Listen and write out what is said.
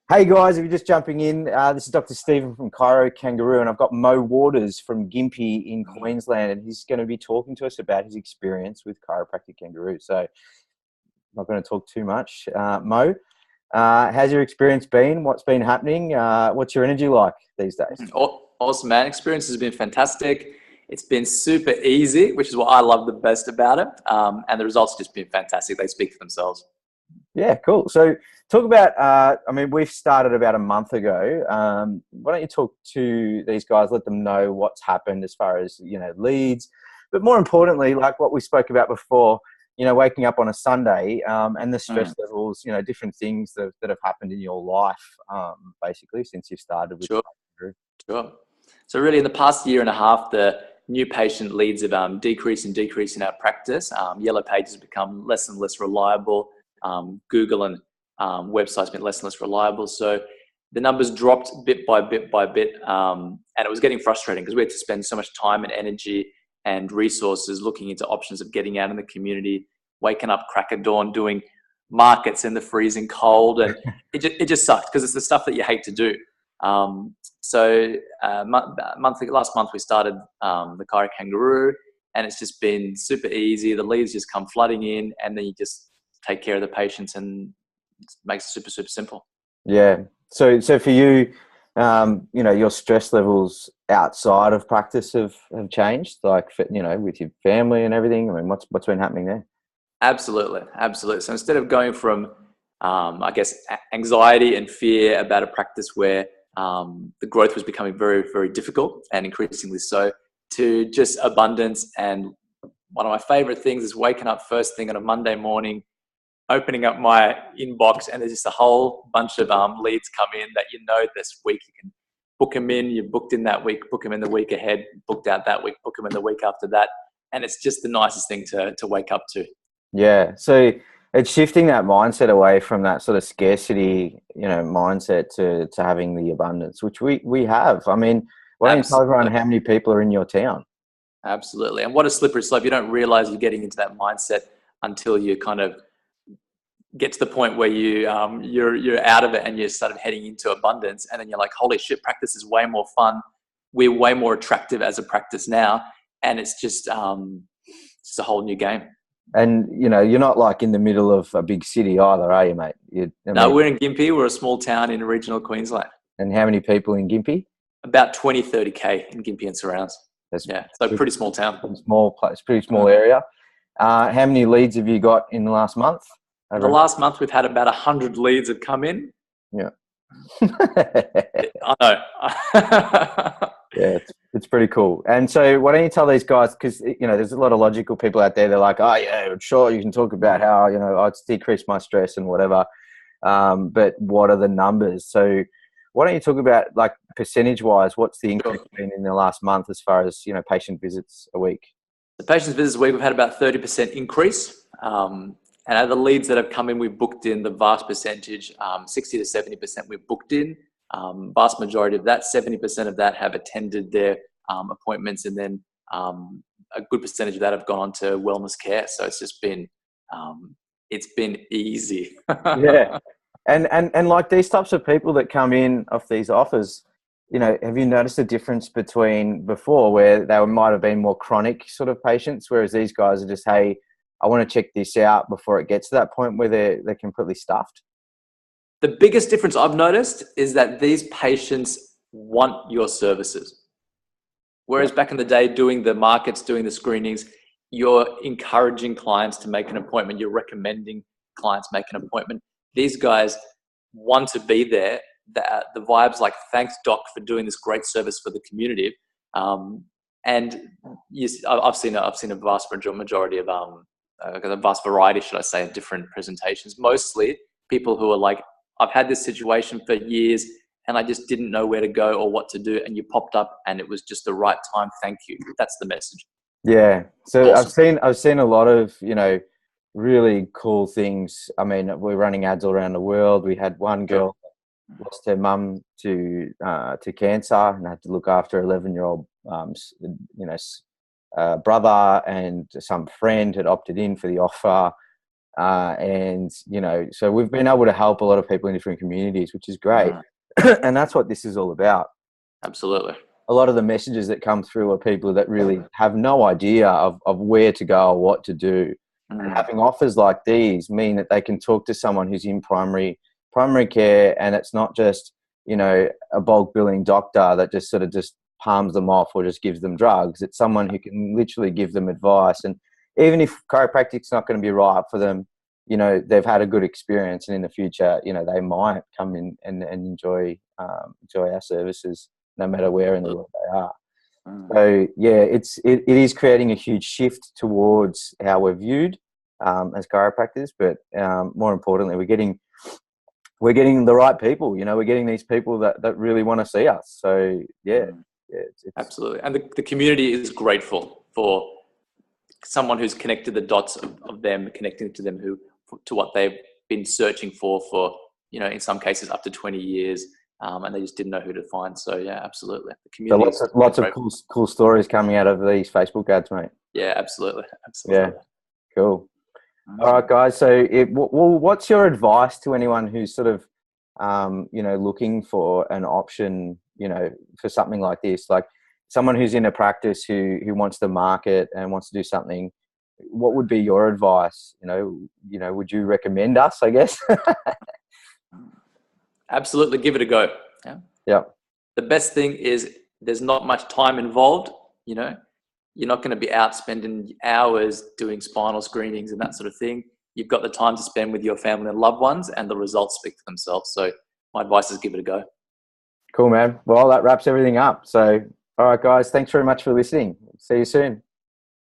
Hey guys, if you're just jumping in, this is Dr. Stephen from ChiroKangaroo, and I've got Mo Waters from Gympie in Queensland, and he's going to be talking to us about his experience with chiropractic kangaroo. So I'm not going to talk too much. Mo, how's your experience been? What's been happening? What's your energy like these days? Awesome, man. Experience has been fantastic. It's been super easy, which is what I love the best about it. And the results have just been fantastic. They speak for themselves. Yeah, cool. So talk about, we've started about a month ago. Why don't you talk to these guys, let them know what's happened as far as, leads, but more importantly, like what we spoke about before, waking up on a Sunday and the stress levels, different things that have happened in your life, basically, since you've started with Chiropractic. Sure. So really in the past year and a half, the new patient leads have decreased in our practice. Yellow pages become less and less reliable. Google and websites been less and less reliable. So the numbers dropped bit by bit by bit. And it was getting frustrating because we had to spend so much time and energy and resources looking into options of getting out in the community, waking up crack of dawn, doing markets in the freezing cold. And it just sucked because it's the stuff that you hate to do. Last month we started the ChiroKangaroo, and it's just been super easy. The leads just come flooding in, and then you just take care of the patients, and it makes it super, super simple. Yeah. So for you, your stress levels outside of practice have changed, like, with your family and everything. I mean, what's been happening there? Absolutely. So instead of going from, anxiety and fear about a practice where the growth was becoming very, very difficult and increasingly so, to just abundance. And one of my favorite things is waking up first thing on a Monday morning, opening up my inbox, and there's just a whole bunch of leads come in that this week you can book them in. You booked in that week, book them in the week ahead, booked out that week, book them in the week after that. And it's just the nicest thing to wake up to. Yeah. So it's shifting that mindset away from that sort of scarcity, mindset to having the abundance, which we have. I mean, why don't you tell everyone how many people are in your town? Absolutely. And what a slippery slope. You don't realize you're getting into that mindset until you kind of get to the point where you're out of it and you started heading into abundance, and then you're like, holy shit, practice is way more fun. We're way more attractive as a practice now, and it's just a whole new game. And you're not like in the middle of a big city either, are you, mate? No, we're in Gympie. We're a small town in regional Queensland. And how many people in Gympie? About 30K in Gympie and surrounds. So pretty small town. Small place, pretty small area. How many leads have you got in the last month? In the last month, we've had about 100 leads have come in. Yeah. I know. Yeah, it's pretty cool. And so why don't you tell these guys, because, there's a lot of logical people out there. They're like, oh, yeah, sure, you can talk about how, it's decreased my stress and whatever. But what are the numbers? So why don't you talk about, like, percentage-wise, what's the increase been in the last month as far as, patient visits a week? The patient visits a week, we've had about 30% increase. And out of the leads that have come in, we've booked in the vast percentage, 60 to 70% we've booked in. Vast majority of that, 70% of that have attended their appointments, and then a good percentage of that have gone on to wellness care. So it's just been, easy. Yeah. And like these types of people that come in off these offers, have you noticed a difference between before where they might have been more chronic sort of patients, whereas these guys are just, hey, I want to check this out before it gets to that point where they're completely stuffed? The biggest difference I've noticed is that these patients want your services. Whereas back in the day, doing the markets, doing the screenings, you're encouraging clients to make an appointment. You're recommending clients make an appointment. These guys want to be there. The vibe's like, thanks, doc, for doing this great service for the community. And yes, I've seen a vast majority of a vast variety, should I say, of different presentations. Mostly people who are like, I've had this situation for years and I just didn't know where to go or what to do, and you popped up and it was just the right time. Thank you. That's the message. Yeah. So awesome. I've seen a lot of, really cool things. I mean, we're running ads all around the world. We had one girl lost her mum to cancer and had to look after her 11-year-old brother, and some friend had opted in for the offer. And, you know, so we've been able to help a lot of people in different communities, which is great. And that's what this is all about. Absolutely. A lot of the messages that come through are people that really have no idea of where to go or what to do. And having offers like these mean that they can talk to someone who's in primary care, and it's not just, you know, a bulk billing doctor that just sort of just palms them off or just gives them drugs. It's someone who can literally give them advice. And even if chiropractic's not going to be right for them, you know, they've had a good experience, and in the future, you know, they might come in and enjoy our services, no matter where in the world they are. So yeah, it is creating a huge shift towards how we're viewed as chiropractors, but more importantly, we're getting the right people. You know, we're getting these people that really want to see us. So yeah, it's absolutely. And the community is grateful for someone who's connected the dots of them, connecting to them to what they've been searching for, you know, in some cases up to 20 years. And they just didn't know who to find. So yeah, absolutely. The community. So lots of cool stories coming out of these Facebook ads, mate. Yeah, absolutely. Yeah, cool. All right, guys. So, what's your advice to anyone who's sort of, you know, looking for an option, you know, for something like this, like someone who's in a practice who wants to market and wants to do something? What would be your advice? You know, would you recommend us, I guess? Absolutely, give it a go. Yeah. The best thing is there's not much time involved. You know, you're not going to be out spending hours doing spinal screenings and that sort of thing. You've got the time to spend with your family and loved ones, and the results speak for themselves. So my advice is give it a go. Cool, man. Well, that wraps everything up. So, all right, guys, thanks very much for listening. See you soon.